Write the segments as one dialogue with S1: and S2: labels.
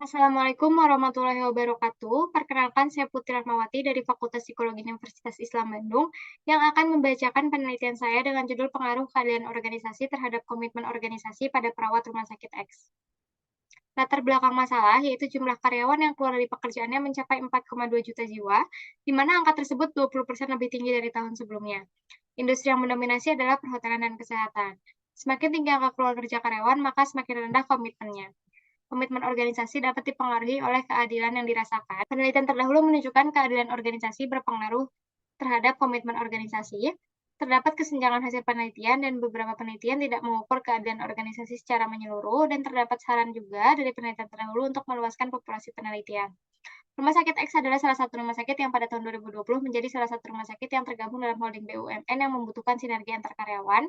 S1: Assalamualaikum warahmatullahi wabarakatuh. Perkenalkan, saya Putri Rahmawati dari Fakultas Psikologi Universitas Islam Bandung yang akan membacakan penelitian saya dengan judul Pengaruh Keadaan Organisasi terhadap Komitmen Organisasi pada Perawat Rumah Sakit X. Latar belakang masalah yaitu jumlah karyawan yang keluar dari pekerjaannya mencapai 4,2 juta jiwa, di mana angka tersebut 20% lebih tinggi dari tahun sebelumnya. Industri yang mendominasi adalah perhotelan dan kesehatan. Semakin tinggi angka keluar kerja karyawan, maka semakin rendah komitmennya. Komitmen organisasi dapat dipengaruhi oleh keadilan yang dirasakan. Penelitian terdahulu menunjukkan keadilan organisasi berpengaruh terhadap komitmen organisasi. Terdapat kesenjangan hasil penelitian dan beberapa penelitian tidak mengukur keadilan organisasi secara menyeluruh dan terdapat saran juga dari penelitian terdahulu untuk meluaskan populasi penelitian. Rumah Sakit X adalah salah satu rumah sakit yang pada tahun 2020 menjadi salah satu rumah sakit yang tergabung dalam holding BUMN yang membutuhkan sinergi antar karyawan.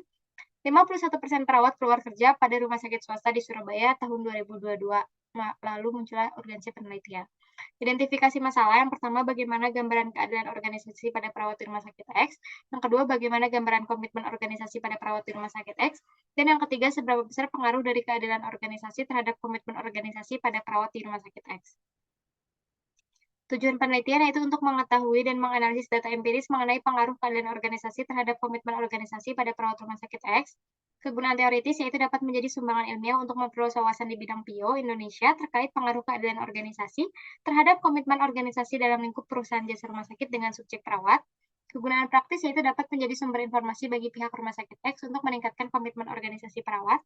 S1: 51% perawat keluar kerja pada rumah sakit swasta di Surabaya tahun 2022. Lalu muncullah urgensi penelitian. Identifikasi masalah, yang pertama bagaimana gambaran keadilan organisasi pada perawat di rumah sakit X, yang kedua bagaimana gambaran komitmen organisasi pada perawat di rumah sakit X, dan yang ketiga seberapa besar pengaruh dari keadilan organisasi terhadap komitmen organisasi pada perawat di rumah sakit X. Tujuan penelitian yaitu untuk mengetahui dan menganalisis data empiris mengenai pengaruh keadilan organisasi terhadap komitmen organisasi pada perawat rumah sakit X. Kegunaan teoritis yaitu dapat menjadi sumbangan ilmiah untuk memperluas wawasan di bidang PIO Indonesia terkait pengaruh keadilan organisasi terhadap komitmen organisasi dalam lingkup perusahaan jasa rumah sakit dengan subjek perawat. Kegunaan praktis yaitu dapat menjadi sumber informasi bagi pihak rumah sakit X untuk meningkatkan komitmen organisasi perawat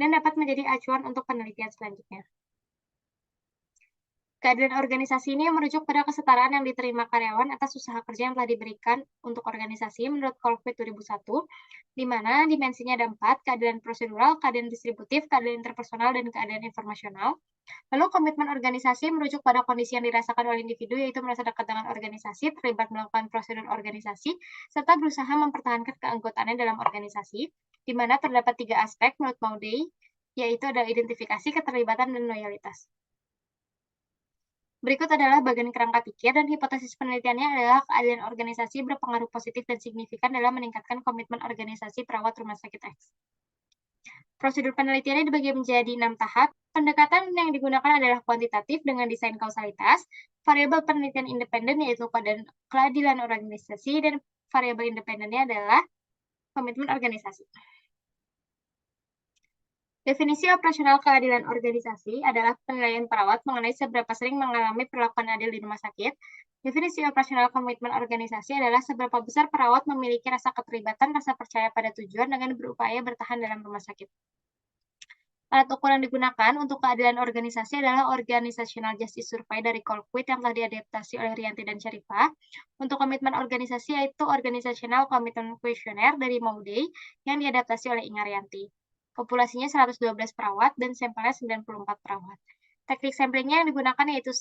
S1: dan dapat menjadi acuan untuk penelitian selanjutnya. Keadilan organisasi ini merujuk pada kesetaraan yang diterima karyawan atas usaha kerja yang telah diberikan untuk organisasi menurut Kolkwit 2001, di mana dimensinya ada 4, keadilan prosedural, keadilan distributif, keadilan interpersonal, dan keadilan informasional. Lalu komitmen organisasi merujuk pada kondisi yang dirasakan oleh individu, yaitu merasa dekat dengan organisasi, terlibat melakukan prosedur organisasi, serta berusaha mempertahankan keanggotaannya dalam organisasi, di mana terdapat 3 aspek menurut Maudey, yaitu ada identifikasi, keterlibatan, dan loyalitas. Berikut adalah bagian kerangka pikir dan hipotesis penelitiannya adalah keadilan organisasi berpengaruh positif dan signifikan dalam meningkatkan komitmen organisasi perawat rumah sakit X. Prosedur penelitiannya dibagi menjadi 6 tahap. Pendekatan yang digunakan adalah kuantitatif dengan desain kausalitas, variabel penelitian independen yaitu keadilan organisasi, dan variabel independennya adalah komitmen organisasi. Definisi operasional keadilan organisasi adalah penilaian perawat mengenai seberapa sering mengalami perlakuan adil di rumah sakit. Definisi operasional komitmen organisasi adalah seberapa besar perawat memiliki rasa keterlibatan, rasa percaya pada tujuan dengan berupaya bertahan dalam rumah sakit. Alat ukur yang digunakan untuk keadilan organisasi adalah Organizational Justice Survey dari Colquitt yang telah diadaptasi oleh Rianti dan Syarifah. Untuk komitmen organisasi yaitu Organizational Commitment Questionnaire dari Maudey yang diadaptasi oleh Inga Rianti. Populasinya 112 perawat dan sampelnya 94 perawat. Teknik samplingnya yang digunakan yaitu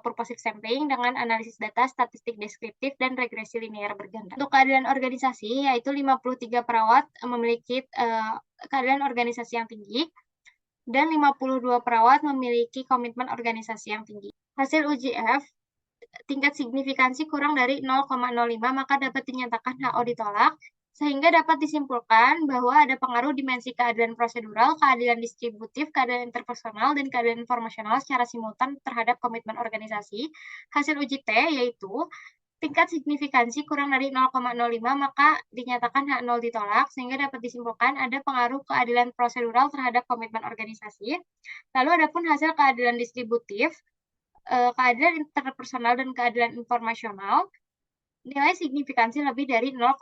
S1: purposive sampling dengan analisis data, statistik deskriptif, dan regresi linear berganda. Untuk keadilan organisasi yaitu 53 perawat memiliki keadilan organisasi yang tinggi, dan 52 perawat memiliki komitmen organisasi yang tinggi. Hasil uji F, tingkat signifikansi kurang dari 0,05 maka dapat dinyatakan HO ditolak, sehingga dapat disimpulkan bahwa ada pengaruh dimensi keadilan prosedural, keadilan distributif, keadilan interpersonal, dan keadilan informasional secara simultan terhadap komitmen organisasi. Hasil uji T yaitu tingkat signifikansi kurang dari 0,05 maka dinyatakan H0 ditolak, sehingga dapat disimpulkan ada pengaruh keadilan prosedural terhadap komitmen organisasi. Lalu adapun hasil keadilan distributif, keadilan interpersonal, dan keadilan informasional, nilai signifikansi lebih dari 0,05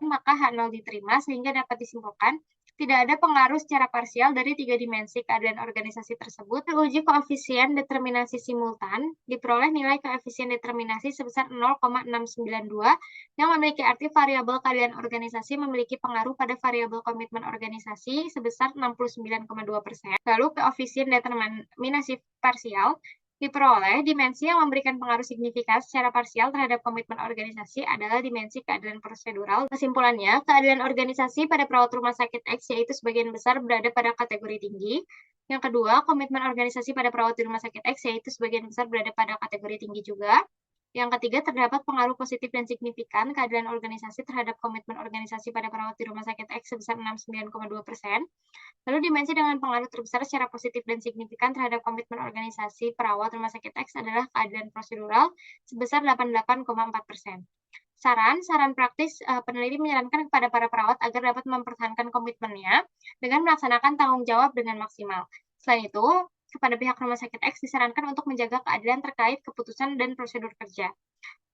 S1: maka H0 diterima, sehingga dapat disimpulkan tidak ada pengaruh secara parsial dari 3 dimensi keadilan organisasi tersebut. Uji koefisien determinasi simultan diperoleh nilai koefisien determinasi sebesar 0,692 yang memiliki arti variabel keadilan organisasi memiliki pengaruh pada variabel komitmen organisasi sebesar 69,2%. Lalu koefisien determinasi parsial diperoleh dimensi yang memberikan pengaruh signifikan secara parsial terhadap komitmen organisasi adalah dimensi keadilan prosedural. Kesimpulannya, keadilan organisasi pada perawat rumah sakit X yaitu sebagian besar berada pada kategori tinggi. Yang kedua, komitmen organisasi pada perawat di rumah sakit X yaitu sebagian besar berada pada kategori tinggi juga. Yang ketiga, terdapat pengaruh positif dan signifikan keadilan organisasi terhadap komitmen organisasi pada perawat di Rumah Sakit X sebesar 69,2%. Lalu dimensi dengan pengaruh terbesar secara positif dan signifikan terhadap komitmen organisasi perawat Rumah Sakit X adalah keadilan prosedural sebesar 88,4%. Saran praktis peneliti menyarankan kepada para perawat agar dapat mempertahankan komitmennya dengan melaksanakan tanggung jawab dengan maksimal. Selain itu, kepada pihak Rumah Sakit X disarankan untuk menjaga keadilan terkait keputusan dan prosedur kerja.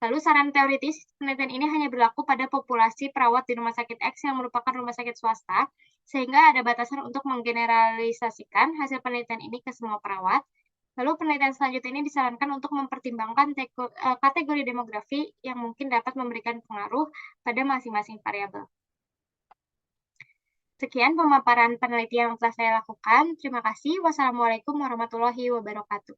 S1: Lalu saran teoritis, penelitian ini hanya berlaku pada populasi perawat di Rumah Sakit X yang merupakan rumah sakit swasta, sehingga ada batasan untuk menggeneralisasikan hasil penelitian ini ke semua perawat. Lalu penelitian selanjutnya ini disarankan untuk mempertimbangkan kategori demografi yang mungkin dapat memberikan pengaruh pada masing-masing variabel. Sekian pemaparan penelitian yang telah saya lakukan. Terima kasih. Wassalamualaikum warahmatullahi wabarakatuh.